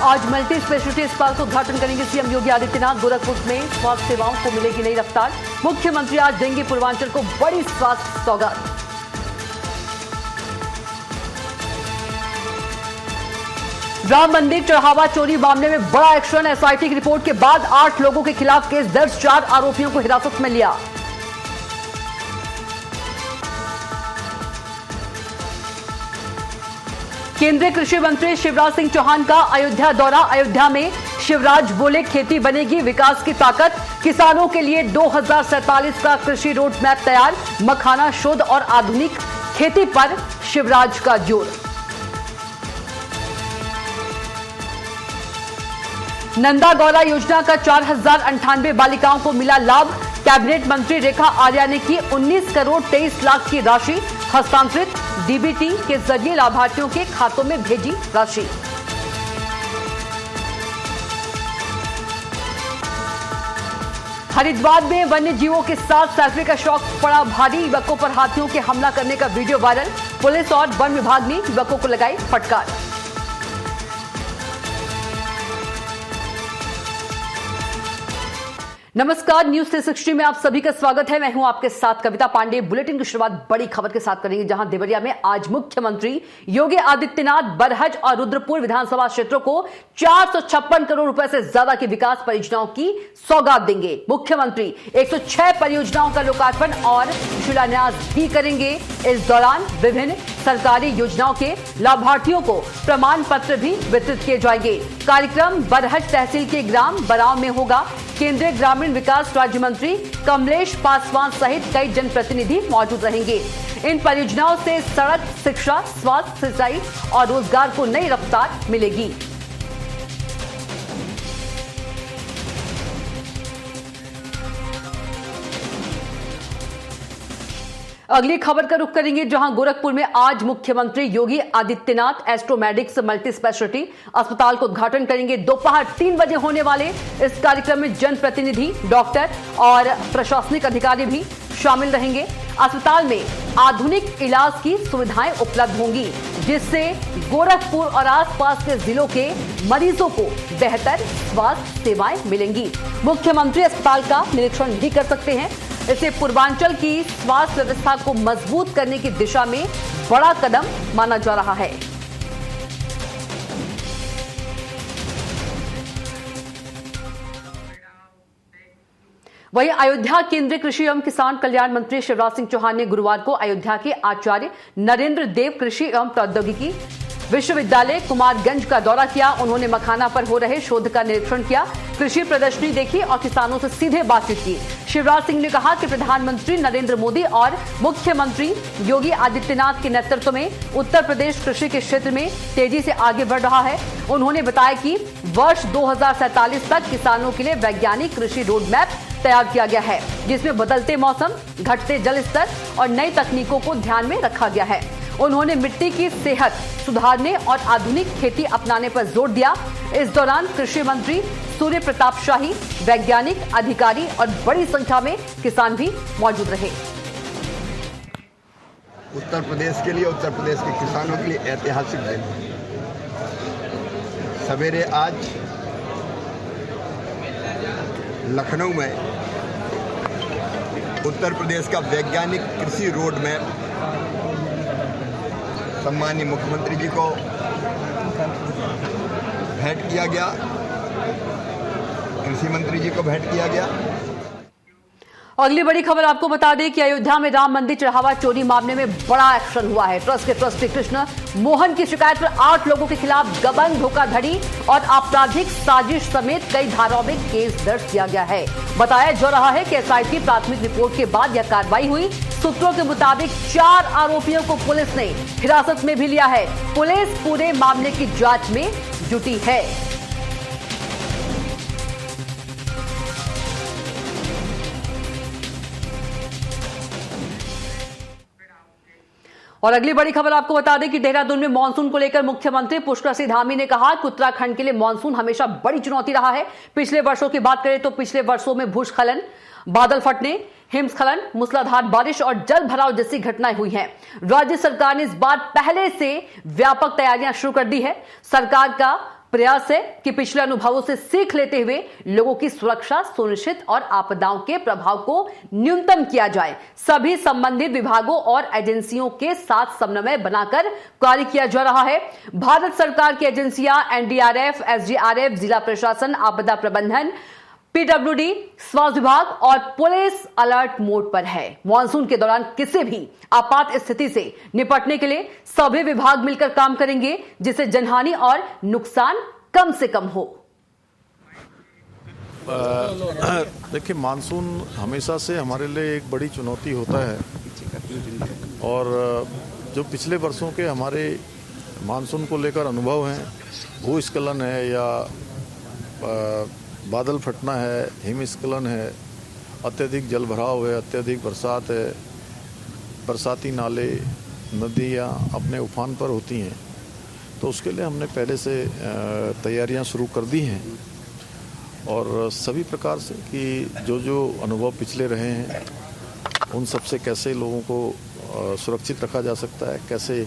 आज multi speciality अस्पताल का उद्घाटन करेंगे सीएम योगी आदित्यनाथ। गोरखपुर में स्वास्थ्य सेवाओं को मिलेगी नई रफ्तार। मुख्यमंत्री आज देंगे पूर्वांचल को बड़ी स्वास्थ्य सौगात। राम मंदिर चढ़ावा चोरी मामले में बड़ा एक्शन। एसआईटी की रिपोर्ट के बाद 8 लोगों के खिलाफ केस दर्ज, 4 आरोपियों को हिरासत में लिया। केंद्रीय कृषि मंत्री शिवराज सिंह चौहान का अयोध्या दौरा। अयोध्या में शिवराज बोले खेती बनेगी विकास की ताकत। किसानों के लिए 2047 का कृषि रोड मैप तैयार। मखाना शोध और आधुनिक खेती पर शिवराज का जोर। नंदा गौरा योजना का 4098 बालिकाओं को मिला लाभ। कैबिनेट मंत्री रेखा आर्या ने की 19 करोड़ 23 लाख की राशि हस्तांतरित। डीबीटी के जरिए लाभार्थियों के खातों में भेजी राशि। हरिद्वार में वन्य जीवों के साथ सेल्फी का शौक पड़ा भारी। युवकों पर हाथियों के हमला करने का वीडियो वायरल। पुलिस और वन विभाग ने युवकों को लगाई फटकार। नमस्कार, न्यूज 360 में आप सभी का स्वागत है। मैं हूं आपके साथ कविता पांडे। बुलेटिन की शुरुआत बड़ी खबर के साथ करेंगे, जहां देवरिया में आज मुख्यमंत्री योगी आदित्यनाथ बरहज और रुद्रपुर विधानसभा क्षेत्रों को 456 करोड़ रुपए से ज्यादा की विकास परियोजनाओं की सौगात देंगे। मुख्यमंत्री 106 परियोजनाओं का लोकार्पण और शिलान्यास भी करेंगे। इस दौरान विभिन्न सरकारी योजनाओं के लाभार्थियों को प्रमाण पत्र भी वितरित किए जाएंगे। कार्यक्रम बरहज तहसील के ग्राम बराव में होगा। केंद्रीय ग्रामीण विकास राज्य मंत्री कमलेश पासवान सहित कई जनप्रतिनिधि मौजूद रहेंगे। इन परियोजनाओं से सड़क, शिक्षा, स्वास्थ्य, सिंचाई और रोजगार को नई रफ्तार मिलेगी। अगली खबर का रुख करेंगे, जहां गोरखपुर में आज मुख्यमंत्री योगी आदित्यनाथ एस्ट्रोमेडिक्स मल्टी स्पेशलिटी अस्पताल का उद्घाटन करेंगे। दोपहर 3 बजे होने वाले इस कार्यक्रम में जनप्रतिनिधि, डॉक्टर और प्रशासनिक अधिकारी भी शामिल रहेंगे। अस्पताल में आधुनिक इलाज की सुविधाएं उपलब्ध होंगी, जिससे गोरखपुर और आसपास के जिलों के मरीजों को बेहतर स्वास्थ्य सेवाएं मिलेंगी। मुख्यमंत्री अस्पताल का निरीक्षण भी कर सकते हैं। इसे पूर्वांचल की स्वास्थ्य व्यवस्था को मजबूत करने की दिशा में बड़ा कदम माना जा रहा है। वहीं अयोध्या केंद्रीय कृषि एवं किसान कल्याण मंत्री शिवराज सिंह चौहान ने गुरुवार को अयोध्या के आचार्य नरेंद्र देव कृषि एवं प्रौद्योगिकी विश्वविद्यालय कुमारगंज का दौरा किया। उन्होंने मखाना पर हो रहे शोध का निरीक्षण किया, कृषि प्रदर्शनी देखी और किसानों से सीधे बातचीत की। शिवराज सिंह ने कहा कि प्रधानमंत्री नरेंद्र मोदी और मुख्यमंत्री योगी आदित्यनाथ के नेतृत्व में उत्तर प्रदेश कृषि के क्षेत्र में तेजी से आगे बढ़ रहा है। उन्होंने बताया कि वर्ष 2047 तक किसानों के लिए वैज्ञानिक कृषि रोड मैप तैयार किया गया है, जिसमें बदलते मौसम, घटते जल स्तर और नई तकनीकों को ध्यान में रखा गया है। उन्होंने मिट्टी की सेहत सुधारने और आधुनिक खेती अपनाने पर जोर दिया। इस दौरान कृषि मंत्री सूर्य प्रताप शाही, वैज्ञानिक, अधिकारी और बड़ी संख्या में किसान भी मौजूद रहे। उत्तर प्रदेश के लिए, उत्तर प्रदेश के किसानों के लिए ऐतिहासिक दिन। सवेरे आज लखनऊ में उत्तर प्रदेश का वैज्ञानिक कृषि रोड मैप सम्माननीय मुख्यमंत्री जी को भेंट किया गया, कृषि मंत्री जी को भेंट किया गया। अगली बड़ी खबर आपको बता दें कि अयोध्या में राम मंदिर चढ़ावा चोरी मामले में बड़ा एक्शन हुआ है। ट्रस्ट के ट्रस्टी कृष्ण मोहन की शिकायत पर 8 लोगों के खिलाफ गबन, धोखाधड़ी और आपराधिक साजिश समेत कई धाराओं में केस दर्ज किया गया है। बताया जा रहा है कि एसआईटी प्राथमिक रिपोर्ट के बाद यह कार्रवाई हुई। सूत्रों के मुताबिक 4 आरोपियों को पुलिस ने हिरासत में भी लिया है। पुलिस पूरे मामले की जांच में जुटी है। और अगली बड़ी खबर आपको बता दें कि देहरादून में मानसून को लेकर मुख्यमंत्री पुष्कर सिंह धामी ने कहा कि उत्तराखंड के लिए मानसून हमेशा बड़ी चुनौती रहा है। पिछले वर्षों की बात करें तो पिछले वर्षों में भूस्खलन, बादल फटने, हिमस्खलन, मूसलाधार बारिश और जल भराव जैसी घटनाएं हुई हैं। राज्य सरकार ने इस बार पहले से व्यापक तैयारियां शुरू कर दी है। सरकार का प्रयास है कि पिछले अनुभवों से सीख लेते हुए लोगों की सुरक्षा सुनिश्चित और आपदाओं के प्रभाव को न्यूनतम किया जाए। सभी संबंधित विभागों और एजेंसियों के साथ समन्वय बनाकर कार्य किया जा रहा है। भारत सरकार की एजेंसियां एनडीआरएफ, एसडीआरएफ, जिला प्रशासन, आपदा प्रबंधन, पीडब्ल्यूडी, स्वास्थ्य विभाग और पुलिस अलर्ट मोड पर है। मॉनसून के दौरान किसी भी आपात स्थिति से निपटने के लिए सभी विभाग मिलकर काम करेंगे, जिससे जनहानि और नुकसान कम से कम हो। देखिए, मानसून हमेशा से हमारे लिए एक बड़ी चुनौती होता है और जो पिछले वर्षों के हमारे मानसून को लेकर अनुभव हैं, भूस्खलन है या बादल फटना है, हिमस्खलन है, अत्यधिक जलभराव है, अत्यधिक बरसात है, बरसाती नाले, नदियाँ अपने उफान पर होती हैं, तो उसके लिए हमने पहले से तैयारियां शुरू कर दी हैं और सभी प्रकार से कि जो अनुभव पिछले रहे हैं उन सब से कैसे लोगों को सुरक्षित रखा जा सकता है, कैसे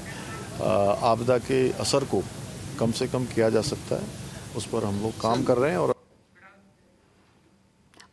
आपदा के असर को कम से कम किया जा सकता है, उस पर हम लोग काम कर रहे हैं। और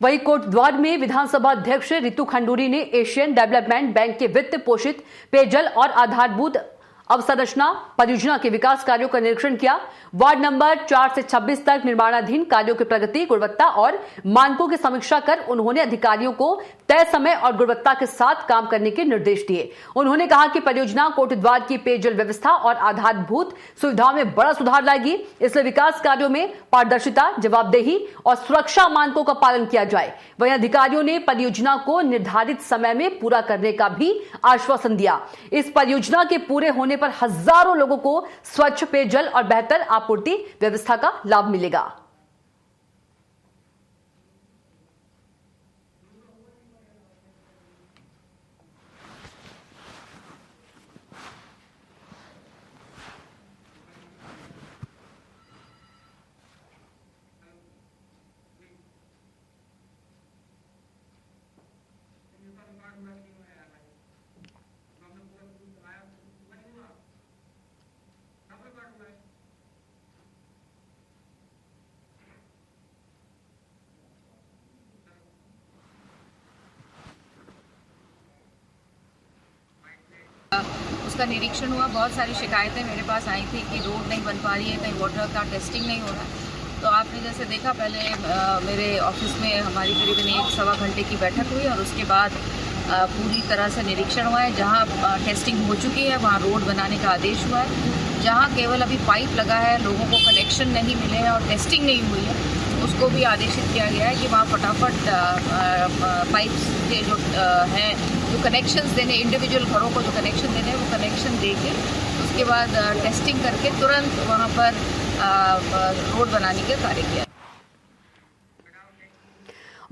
वहीं कोटद्वार में विधानसभा अध्यक्ष रितु खंडूरी ने एशियन डेवलपमेंट बैंक के वित्त पोषित पेयजल और आधारभूत अवसंरचना परियोजना के विकास कार्यों का निरीक्षण किया। वार्ड नंबर 4 से 26 तक निर्माणाधीन कार्यों की प्रगति, गुणवत्ता और मानकों की समीक्षा कर उन्होंने अधिकारियों को तय समय और गुणवत्ता के साथ काम करने के निर्देश दिए। उन्होंने कहा कि परियोजना कोटद्वार की पेयजल व्यवस्था और आधारभूत सुविधाओं में बड़ा सुधार लाएगी, इसलिए विकास कार्यों में पारदर्शिता, जवाबदेही और सुरक्षा मानकों का पालन किया जाए। वहीं अधिकारियों ने परियोजना को निर्धारित समय में पूरा करने का भी आश्वासन दिया। इस परियोजना के पूरे होने पर हजारों लोगों को स्वच्छ पेयजल और बेहतर आपूर्ति व्यवस्था का लाभ मिलेगा। उसका निरीक्षण हुआ। बहुत सारी शिकायतें मेरे पास आई थी कि रोड नहीं बन पा रही है, कहीं वाटर का टेस्टिंग नहीं हो रहा है। तो आपने जैसे देखा, पहले मेरे ऑफिस में हमारी करीबन 1-1.25 घंटे की बैठक हुई और उसके बाद पूरी तरह से निरीक्षण हुआ है। जहाँ टेस्टिंग हो चुकी है वहाँ रोड बनाने का आदेश हुआ है। जहाँ केवल अभी पाइप लगा है, लोगों को कनेक्शन नहीं मिले हैं और टेस्टिंग नहीं हुई है, उसको भी आदेशित किया गया है कि वहाँ फटाफट पाइप्स के जो हैं, जो कनेक्शंस देने, इंडिविजुअल घरों को जो कनेक्शन देने हैं वो कनेक्शन दे के उसके बाद टेस्टिंग करके तुरंत वहाँ पर रोड बनाने का कार्य किया।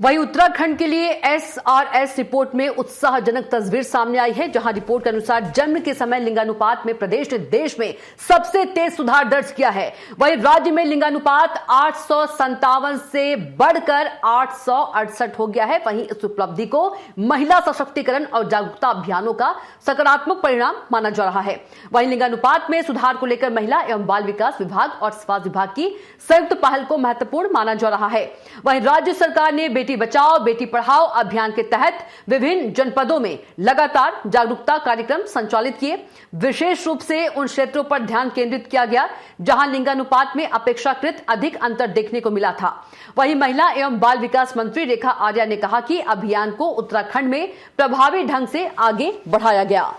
वहीं उत्तराखंड के लिए एसआरएस रिपोर्ट में उत्साहजनक तस्वीर सामने आई है, जहां रिपोर्ट के अनुसार जन्म के समय लिंगानुपात में प्रदेश ने देश में सबसे तेज सुधार दर्ज किया है। वहीं राज्य में लिंगानुपात 857 से बढ़कर 868 हो गया है। वहीं इस उपलब्धि को महिला सशक्तिकरण और जागरूकता अभियानों का सकारात्मक परिणाम माना जा रहा है। वहीं लिंगानुपात में सुधार को लेकर महिला एवं बाल विकास विभाग और स्वास्थ्य विभाग की संयुक्त पहल को महत्वपूर्ण माना जा रहा है। वहीं राज्य सरकार ने बेटी बचाओ बेटी पढ़ाओ अभियान के तहत विभिन्न जनपदों में लगातार जागरूकता कार्यक्रम संचालित किए। विशेष रूप से उन क्षेत्रों पर ध्यान केंद्रित किया गया जहां लिंगानुपात में अपेक्षाकृत अधिक अंतर देखने को मिला था। वहीं महिला एवं बाल विकास मंत्री रेखा आर्या ने कहा कि अभियान को उत्तराखंड में प्रभावी ढंग से आगे बढ़ाया गया।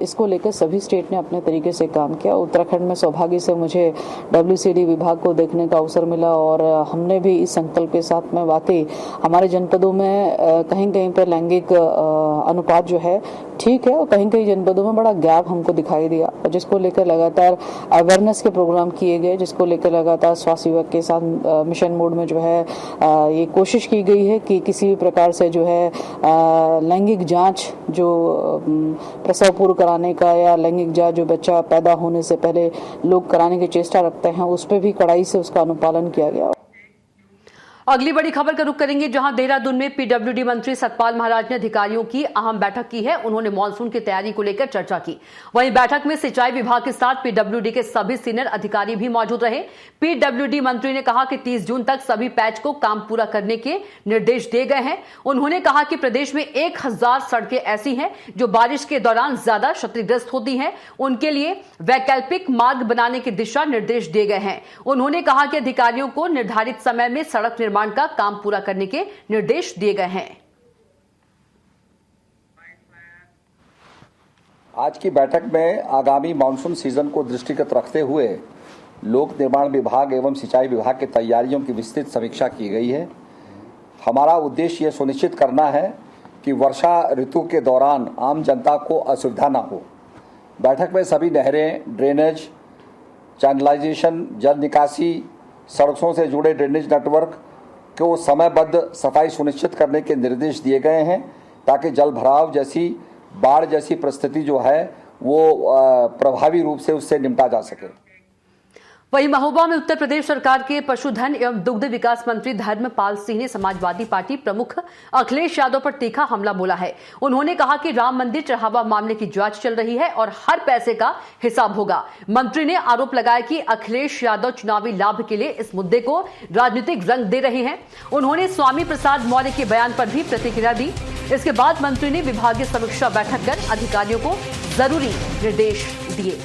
इसको लेकर सभी स्टेट ने अपने तरीके से काम किया। उत्तराखंड में सौभाग्य से मुझे WCD विभाग को देखने का अवसर मिला और हमने भी इस संकल्प के साथ में वाकई हमारे जनपदों में कहीं कहीं पर लैंगिक अनुपात जो है ठीक है और कहीं कहीं जनपदों में बड़ा गैप हमको दिखाई दिया, जिसको लेकर लगातार अवेयरनेस के प्रोग्राम किए गए, जिसको लेकर लगातार स्वास्थ्य विभाग के साथ मिशन मोड में जो है ये कोशिश की गई है कि किसी भी प्रकार से जो है लैंगिक जांच जो प्रसव पूर्व कराने का या लैंगिक जांच जो बच्चा पैदा होने से पहले लोग कराने की चेष्टा रखते हैं, उस पर भी कड़ाई से उसका अनुपालन किया गया। अगली बड़ी खबर का रुख करेंगे, जहां देहरादून में पीडब्ल्यूडी मंत्री सतपाल महाराज ने अधिकारियों की अहम बैठक की है। उन्होंने मानसून की तैयारी को लेकर चर्चा की। वहीं बैठक में सिंचाई विभाग के साथ पीडब्ल्यूडी के सभी सीनियर अधिकारी भी मौजूद रहे। पीडब्ल्यूडी मंत्री ने कहा कि 30 जून तक सभी पैच को काम पूरा करने के निर्देश दिए गए हैं। उन्होंने कहा कि प्रदेश में 1000 सड़कें ऐसी हैं जो बारिश के दौरान ज्यादा क्षतिग्रस्त होती हैं, उनके लिए वैकल्पिक मार्ग बनाने के दिशा निर्देश दिए गए हैं। उन्होंने कहा कि अधिकारियों को निर्धारित समय में सड़क निर्माण का काम पूरा करने के निर्देश दिए गए हैं। आज की बैठक में आगामी मानसून सीजन को दृष्टिगत रखते हुए लोक निर्माण विभाग एवं सिंचाई विभाग की तैयारियों की विस्तृत समीक्षा की गई है। हमारा उद्देश्य यह सुनिश्चित करना है कि वर्षा ऋतु के दौरान आम जनता को असुविधा न हो। बैठक में सभी नहरें, ड्रेनेज, चैनलाइजेशन, जल निकासी, सड़कों से जुड़े ड्रेनेज नेटवर्क को समयबद्ध सफाई सुनिश्चित करने के निर्देश दिए गए हैं, ताकि जल भराव जैसी, बाढ़ जैसी परिस्थिति जो है वो प्रभावी रूप से उससे निपटा जा सके। वहीं महोबा में उत्तर प्रदेश सरकार के पशुधन एवं दुग्ध विकास मंत्री धर्मपाल सिंह ने समाजवादी पार्टी प्रमुख अखिलेश यादव पर तीखा हमला बोला है। उन्होंने कहा कि राम मंदिर चढ़ावा मामले की जांच चल रही है और हर पैसे का हिसाब होगा। मंत्री ने आरोप लगाया कि अखिलेश यादव चुनावी लाभ के लिए इस मुद्दे को राजनीतिक रंग दे रहे हैं। उन्होंने स्वामी प्रसाद मौर्य के बयान पर भी प्रतिक्रिया दी। इसके बाद मंत्री ने विभागीय समीक्षा बैठक कर अधिकारियों को जरूरी निर्देश दिए।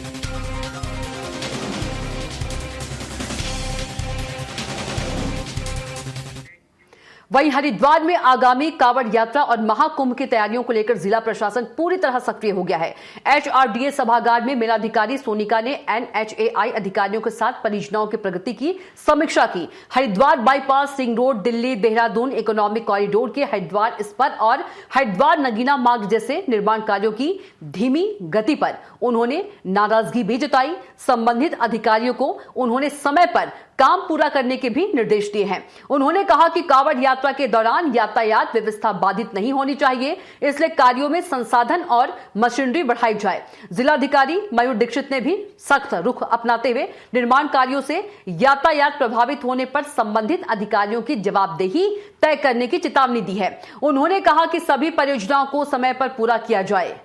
वहीं हरिद्वार में आगामी कांवड़ यात्रा और महाकुंभ की तैयारियों को लेकर जिला प्रशासन पूरी तरह सक्रिय हो गया है। एचआरडीए सभागार में मेलाधिकारी सोनिका ने एनएचएआई अधिकारियों के साथ परियोजनाओं की प्रगति की समीक्षा की। Haridwar bypass, Singh road, Delhi Dehradun economic corridor के हरिद्वार इस्पात और हरिद्वार नगीना मार्ग जैसे निर्माण कार्यों की धीमी गति पर उन्होंने नाराजगी भी जताई। संबंधित अधिकारियों को उन्होंने समय पर काम पूरा करने के भी निर्देश दिए हैं। उन्होंने कहा कि कांवड़ यात्रा के दौरान यातायात व्यवस्था बाधित नहीं होनी चाहिए, इसलिए कार्यों में संसाधन और मशीनरी बढ़ाई जाए। जिलाधिकारी मयूर दीक्षित ने भी सख्त रुख अपनाते हुए निर्माण कार्यों से यातायात प्रभावित होने पर संबंधित अधिकारियों की जवाबदेही तय करने की चेतावनी दी है। उन्होंने कहा कि सभी परियोजनाओं को समय पर पूरा किया जाए।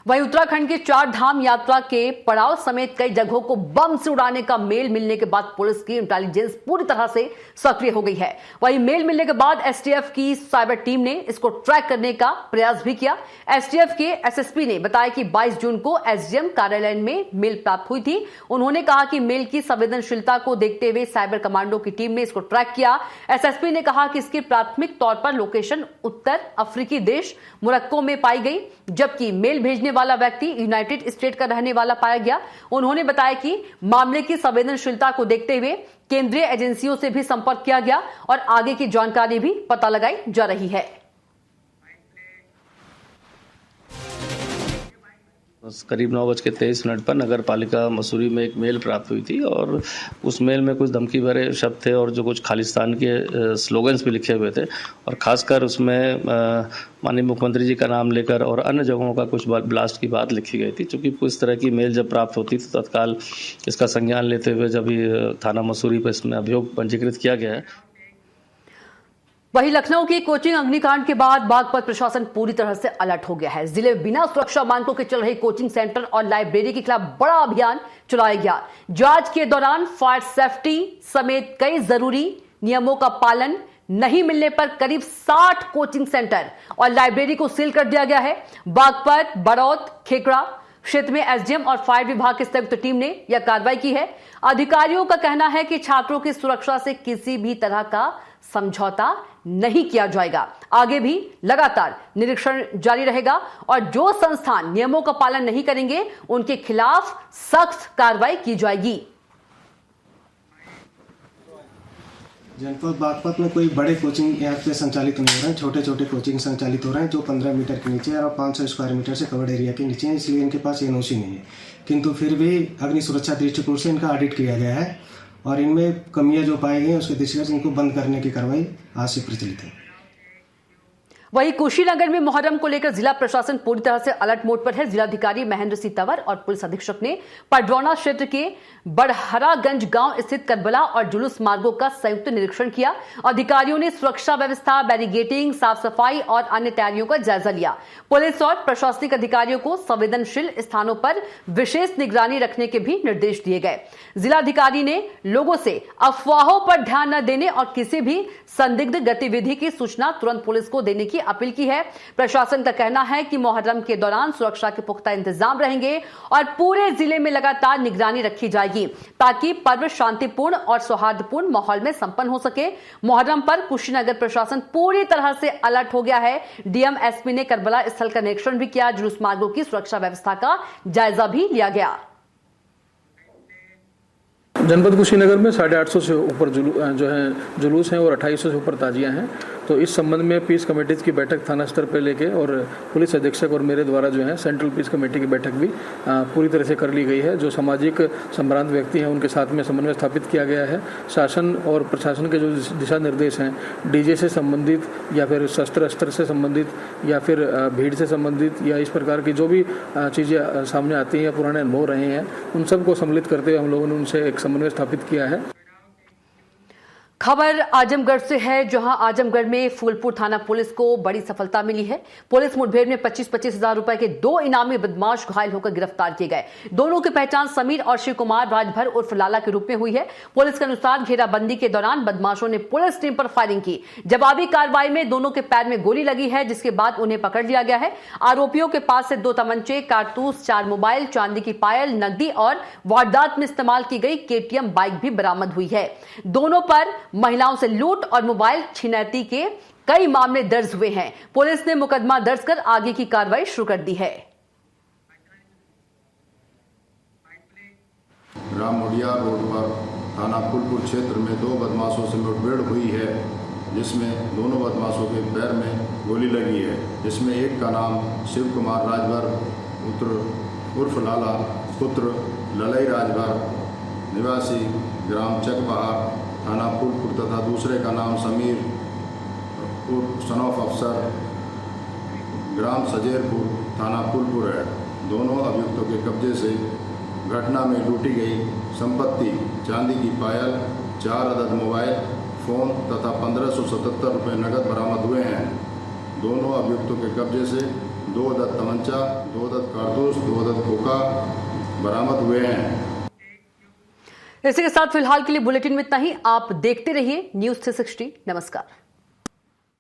वहीं उत्तराखंड के 4 धाम यात्रा के पड़ाव समेत कई जगहों को बम से उड़ाने का मेल मिलने के बाद पुलिस की इंटेलिजेंस पूरी तरह से सक्रिय हो गई है। वहीं मेल मिलने के बाद एसटीएफ की साइबर टीम ने इसको ट्रैक करने का प्रयास भी किया। एसटीएफ के एसएसपी ने बताया कि 22 जून को एसडीएम कार्यालय में मेल प्राप्त हुई थी। उन्होंने कहा कि मेल की संवेदनशीलता को देखते हुए साइबर कमांडो की टीम ने इसको ट्रैक किया। एसएसपी ने कहा कि इसकी प्राथमिक तौर पर लोकेशन उत्तर अफ्रीकी देश मोरक्को में पाई गई, जबकि मेल भेजने वाला व्यक्ति यूनाइटेड स्टेट का रहने वाला पाया गया। उन्होंने बताया कि मामले की संवेदनशीलता को देखते हुए केंद्रीय एजेंसियों से भी संपर्क किया गया और आगे की जानकारी भी पता लगाई जा रही है। करीब 9:23 पर नगर पालिका मसूरी में एक मेल प्राप्त हुई थी और उस मेल में कुछ धमकी भरे शब्द थे और जो कुछ खालिस्तान के स्लोगन्स भी लिखे हुए थे और खासकर उसमें माननीय मुख्यमंत्री जी का नाम लेकर और अन्य जगहों का कुछ ब्लास्ट की बात लिखी गई थी। चूँकि इस तरह की मेल जब प्राप्त होती तो तत्काल इसका संज्ञान लेते हुए जब थाना मसूरी पर इसमें अभियोग पंजीकृत किया गया है। वहीं लखनऊ की कोचिंग अग्निकांड के बाद बागपत प्रशासन पूरी तरह से अलर्ट हो गया है। जिले में बिना सुरक्षा मानकों के चल रहे कोचिंग सेंटर और लाइब्रेरी के खिलाफ बड़ा अभियान चलाया गया। जांच के दौरान फायर सेफ्टी समेत कई जरूरी नियमों का पालन नहीं मिलने पर करीब 60 कोचिंग सेंटर और लाइब्रेरी को सील कर दिया गया है। बागपत, बड़ौद, खेकड़ा क्षेत्र में एसडीएम और फायर विभाग की संयुक्त टीम ने यह कार्रवाई की है। अधिकारियों का कहना है कि छात्रों की सुरक्षा से किसी भी तरह का समझौता नहीं किया जाएगा। आगे भी लगातार निरीक्षण जारी रहेगा और जो संस्थान नियमों का पालन नहीं करेंगे उनके खिलाफ सख्त कार्रवाई की जाएगी। जनपद बागपत में कोई बड़े कोचिंग यहाँ पे संचालित नहीं हो रहे हैं। छोटे छोटे कोचिंग संचालित हो रहे हैं जो 15 मीटर के नीचे और 500 स्क्वायर मीटर से कवर्ड एरिया के नीचे हैं, इसलिए इनके पास एनओसी नहीं है। किंतु फिर भी अग्नि सुरक्षा दृष्टिकोण से इनका ऑडिट किया गया है और इनमें कमियां जो पाई गई हैं उसके दृष्टिगत इनको बंद करने की कार्रवाई आज से प्रचलित है। वहीं कुशीनगर में मुहर्रम को लेकर जिला प्रशासन पूरी तरह से अलर्ट मोड पर है। जिलाधिकारी महेंद्र सिंह तंवर और पुलिस अधीक्षक ने पडरौना क्षेत्र के बड़हरागंज गांव स्थित करबला और जुलूस मार्गों का संयुक्त निरीक्षण किया। अधिकारियों ने सुरक्षा व्यवस्था, बैरिगेटिंग, साफ सफाई और अन्य तैयारियों का जायजा लिया। पुलिस और प्रशासनिक अधिकारियों को संवेदनशील स्थानों पर विशेष निगरानी रखने के भी निर्देश दिए गए। जिलाधिकारी ने लोगों से अफवाहों पर ध्यान न देने और किसी भी संदिग्ध गतिविधि की सूचना तुरंत पुलिस को देने की अपील की है। प्रशासन का कहना है कि मुहर्रम के दौरान सुरक्षा के पुख्ता इंतजाम रहेंगे और पूरे जिले में लगातार निगरानी रखी जाएगी ताकि पर्व शांतिपूर्ण और सौहार्दपूर्ण माहौल में संपन्न हो सके। मुहर्रम पर कुशीनगर प्रशासन पूरी तरह से अलर्ट हो गया है। डीएम एसपी ने करबला स्थल का निरीक्षण भी किया। जुलूस मार्गों की सुरक्षा व्यवस्था का जायजा भी लिया गया। जनपद कुशीनगर में 850 से ऊपर जुलूस हैं और 2800 से ऊपर ताजियां हैं। तो इस संबंध में पीस कमेटीज की बैठक थाना स्तर पर लेके और पुलिस अधीक्षक और मेरे द्वारा सेंट्रल पीस कमेटी की बैठक भी पूरी तरह से कर ली गई है। जो सामाजिक संभ्रांत व्यक्ति हैं उनके साथ में समन्वय स्थापित किया गया है। शासन और प्रशासन के जो दिशा निर्देश हैं, डीजे से संबंधित या फिर शस्त्र अस्त्र से संबंधित या फिर भीड़ से संबंधित या इस प्रकार की जो भी चीज़ें सामने आती हैं या पुराने अनुभव रहे हैं, उन सबको सम्मिलित करते हुए हम लोगों ने उनसे एक समन्वय स्थापित किया है। खबर आजमगढ़ से है, जहां आजमगढ़ में फूलपुर थाना पुलिस को बड़ी सफलता मिली है। पुलिस मुठभेड़ में 25-25 हजार रुपए के 2 इनामी बदमाश घायल होकर गिरफ्तार किए गए। दोनों की पहचान समीर और शिव कुमार राजभर उर्फ लाला के रूप में हुई है। पुलिस के अनुसार घेराबंदी के दौरान बदमाशों ने पुलिस टीम पर फायरिंग की। जवाबी कार्रवाई में दोनों के पैर में गोली लगी है, जिसके बाद उन्हें पकड़ लिया गया है। आरोपियों के पास से 2 तमंचे, कारतूस, 4 मोबाइल, चांदी की पायल, नकदी और वारदात में इस्तेमाल की गई केटीएम बाइक भी बरामद हुई है। दोनों पर महिलाओं से लूट और मोबाइल छिनैती के कई मामले दर्ज हुए हैं। पुलिस ने मुकदमा दर्ज कर आगे की कार्रवाई शुरू कर दी है। ग्राम मुड़िया रोड पर थाना फूलपुर क्षेत्र में 2 बदमाशों से मुठभेड़ हुई है, जिसमें दोनों बदमाशों के पैर में गोली लगी है। जिसमें एक का नाम शिव कुमार राजभर उर्फ लाला पुत्र ललई राजभर निवासी ग्राम चकबहार थाना फूलपुर तथा दूसरे का नाम समीर सन ऑफ अफसर ग्राम सजेरपुर थाना फूलपुर है। दोनों अभियुक्तों के कब्जे से घटना में लूटी गई संपत्ति, चांदी की पायल, 4 अदद मोबाइल फोन तथा 1577 रुपये नकद बरामद हुए हैं। दोनों अभियुक्तों के कब्जे से 2 अदद तमंचा, 2 अदद कारतूस, 2 अदद खोखा बरामद हुए हैं। इसी के साथ फिलहाल के लिए बुलेटिन में इतना ही। आप देखते रहिए न्यूज़ 360। नमस्कार।